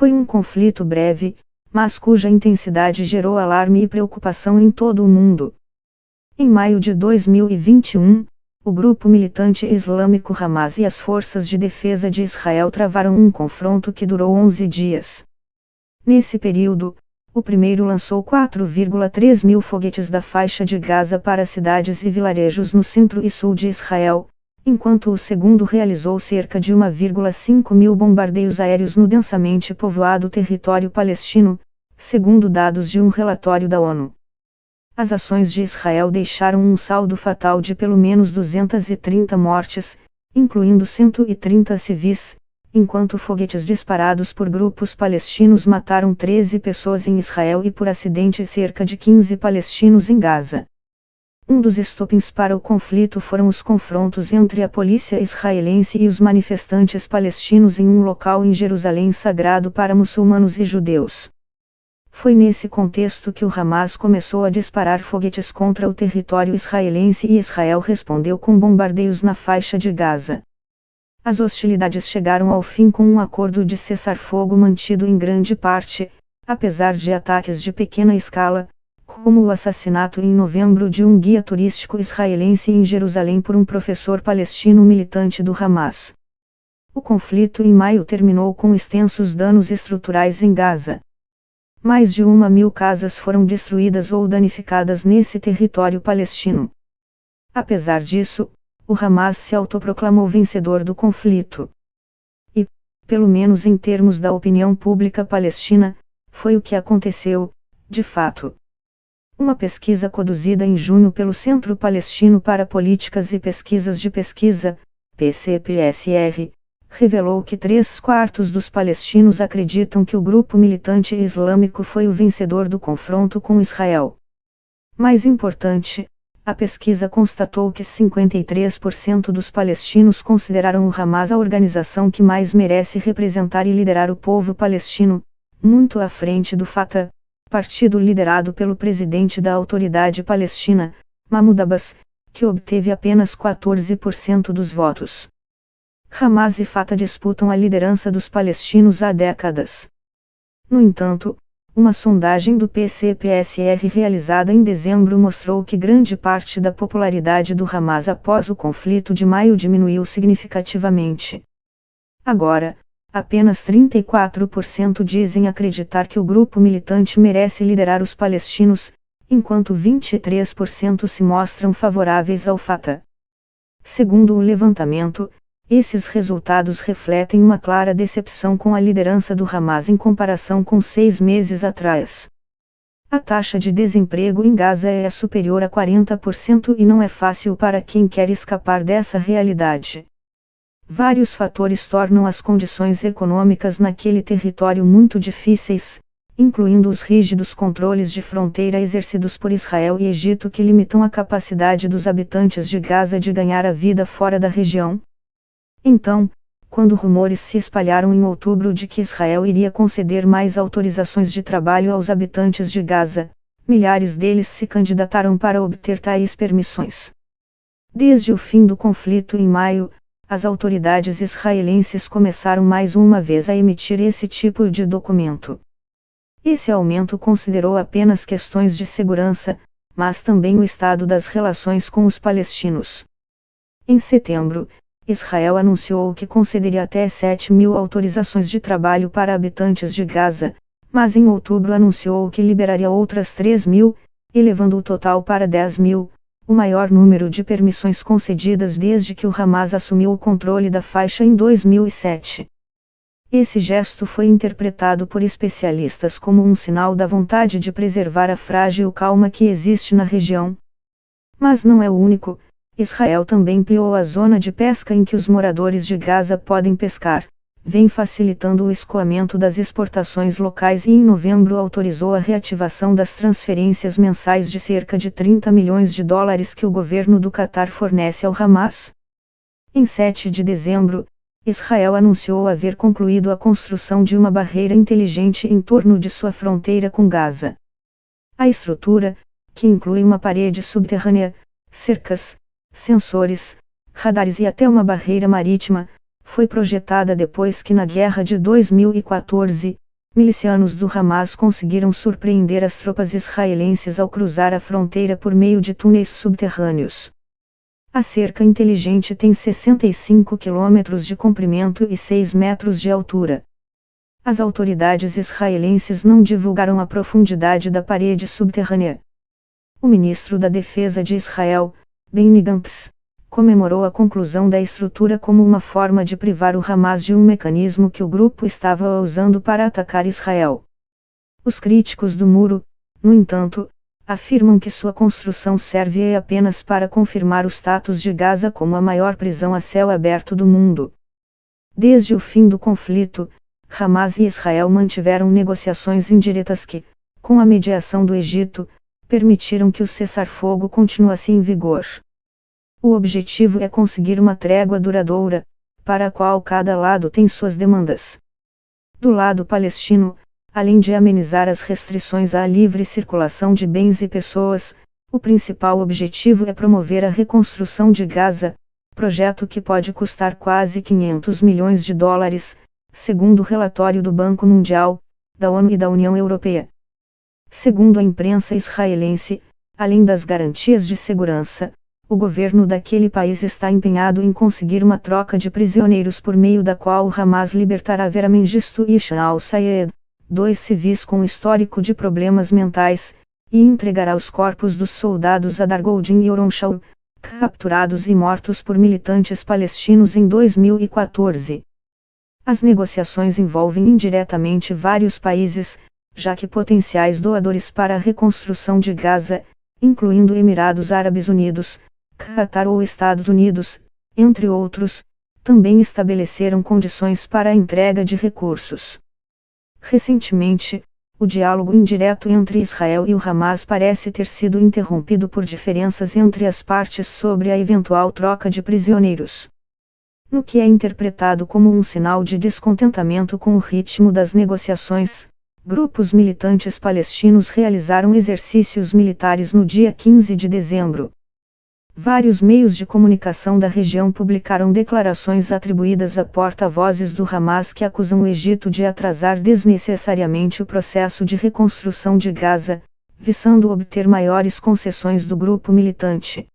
Foi um conflito breve, mas cuja intensidade gerou alarme e preocupação em todo o mundo. Em maio de 2021, o grupo militante islâmico Hamas e as forças de defesa de Israel travaram um confronto que durou 11 dias. Nesse período, o primeiro lançou 4,3 mil foguetes da faixa de Gaza para cidades e vilarejos no centro e sul de Israel, enquanto o segundo realizou cerca de 1,5 mil bombardeios aéreos no densamente povoado território palestino, segundo dados de um relatório da ONU. As ações de Israel deixaram um saldo fatal de pelo menos 230 mortes, incluindo 130 civis, enquanto foguetes disparados por grupos palestinos mataram 13 pessoas em Israel e por acidente cerca de 15 palestinos em Gaza. Um dos estopins para o conflito foram os confrontos entre a polícia israelense e os manifestantes palestinos em um local em Jerusalém sagrado para muçulmanos e judeus. Foi nesse contexto que o Hamas começou a disparar foguetes contra o território israelense e Israel respondeu com bombardeios na faixa de Gaza. As hostilidades chegaram ao fim com um acordo de cessar-fogo mantido em grande parte, apesar de ataques de pequena escala, como o assassinato em novembro de um guia turístico israelense em Jerusalém por um professor palestino militante do Hamas. O conflito em maio terminou com extensos danos estruturais em Gaza. Mais de 1.000 casas foram destruídas ou danificadas nesse território palestino. Apesar disso, o Hamas se autoproclamou vencedor do conflito. E, pelo menos em termos da opinião pública palestina, foi o que aconteceu, de fato. Uma pesquisa conduzida em junho pelo Centro Palestino para Políticas e Pesquisas de Pesquisa, PCPSR, revelou que 3/4 dos palestinos acreditam que o grupo militante islâmico foi o vencedor do confronto com Israel. Mais importante, a pesquisa constatou que 53% dos palestinos consideraram o Hamas a organização que mais merece representar e liderar o povo palestino, muito à frente do Fatah, partido liderado pelo presidente da Autoridade Palestina, Mahmoud Abbas, que obteve apenas 14% dos votos. Hamas e Fatah disputam a liderança dos palestinos há décadas. No entanto, uma sondagem do PCPSR realizada em dezembro mostrou que grande parte da popularidade do Hamas após o conflito de maio diminuiu significativamente. Agora, apenas 34% dizem acreditar que o grupo militante merece liderar os palestinos, enquanto 23% se mostram favoráveis ao Fatah. Segundo o levantamento, esses resultados refletem uma clara decepção com a liderança do Hamas em comparação com 6 meses atrás. A taxa de desemprego em Gaza é superior a 40% e não é fácil para quem quer escapar dessa realidade. Vários fatores tornam as condições econômicas naquele território muito difíceis, incluindo os rígidos controles de fronteira exercidos por Israel e Egito que limitam a capacidade dos habitantes de Gaza de ganhar a vida fora da região. Então, quando rumores se espalharam em outubro de que Israel iria conceder mais autorizações de trabalho aos habitantes de Gaza, milhares deles se candidataram para obter tais permissões. Desde o fim do conflito em maio, as autoridades israelenses começaram mais uma vez a emitir esse tipo de documento. Esse aumento considerou apenas questões de segurança, mas também o estado das relações com os palestinos. Em setembro, Israel anunciou que concederia até 7.000 autorizações de trabalho para habitantes de Gaza, mas em outubro anunciou que liberaria outras 3.000, elevando o total para 10.000, o maior número de permissões concedidas desde que o Hamas assumiu o controle da faixa em 2007. Esse gesto foi interpretado por especialistas como um sinal da vontade de preservar a frágil calma que existe na região. Mas não é o único. Israel também ampliou a zona de pesca em que os moradores de Gaza podem pescar, vem facilitando o escoamento das exportações locais e em novembro autorizou a reativação das transferências mensais de cerca de 30 milhões de dólares que o governo do Catar fornece ao Hamas. Em 7 de dezembro, Israel anunciou haver concluído a construção de uma barreira inteligente em torno de sua fronteira com Gaza. A estrutura, que inclui uma parede subterrânea, cercas, sensores, radares e até uma barreira marítima, foi projetada depois que na guerra de 2014, milicianos do Hamas conseguiram surpreender as tropas israelenses ao cruzar a fronteira por meio de túneis subterrâneos. A cerca inteligente tem 65 quilômetros de comprimento e 6 metros de altura. As autoridades israelenses não divulgaram a profundidade da parede subterrânea. O ministro da Defesa de Israel, Benny Gantz, comemorou a conclusão da estrutura como uma forma de privar o Hamas de um mecanismo que o grupo estava usando para atacar Israel. Os críticos do muro, no entanto, afirmam que sua construção serve apenas para confirmar o status de Gaza como a maior prisão a céu aberto do mundo. Desde o fim do conflito, Hamas e Israel mantiveram negociações indiretas que, com a mediação do Egito, permitiram que o cessar-fogo continuasse em vigor. O objetivo é conseguir uma trégua duradoura, para a qual cada lado tem suas demandas. Do lado palestino, além de amenizar as restrições à livre circulação de bens e pessoas, o principal objetivo é promover a reconstrução de Gaza, projeto que pode custar quase 500 milhões de dólares, segundo o relatório do Banco Mundial, da ONU e da União Europeia. Segundo a imprensa israelense, além das garantias de segurança, o governo daquele país está empenhado em conseguir uma troca de prisioneiros por meio da qual o Hamas libertará Vera Mengistu e Hisham al-Sayed, 2 civis com histórico de problemas mentais, e entregará os corpos dos soldados Adar Goldin e Oron Shaul, capturados e mortos por militantes palestinos em 2014. As negociações envolvem indiretamente vários países, já que potenciais doadores para a reconstrução de Gaza, incluindo Emirados Árabes Unidos, Catar ou Estados Unidos, entre outros, também estabeleceram condições para a entrega de recursos. Recentemente, o diálogo indireto entre Israel e o Hamas parece ter sido interrompido por diferenças entre as partes sobre a eventual troca de prisioneiros. No que é interpretado como um sinal de descontentamento com o ritmo das negociações, grupos militantes palestinos realizaram exercícios militares no dia 15 de dezembro. Vários meios de comunicação da região publicaram declarações atribuídas a porta-vozes do Hamas que acusam o Egito de atrasar desnecessariamente o processo de reconstrução de Gaza, visando obter maiores concessões do grupo militante.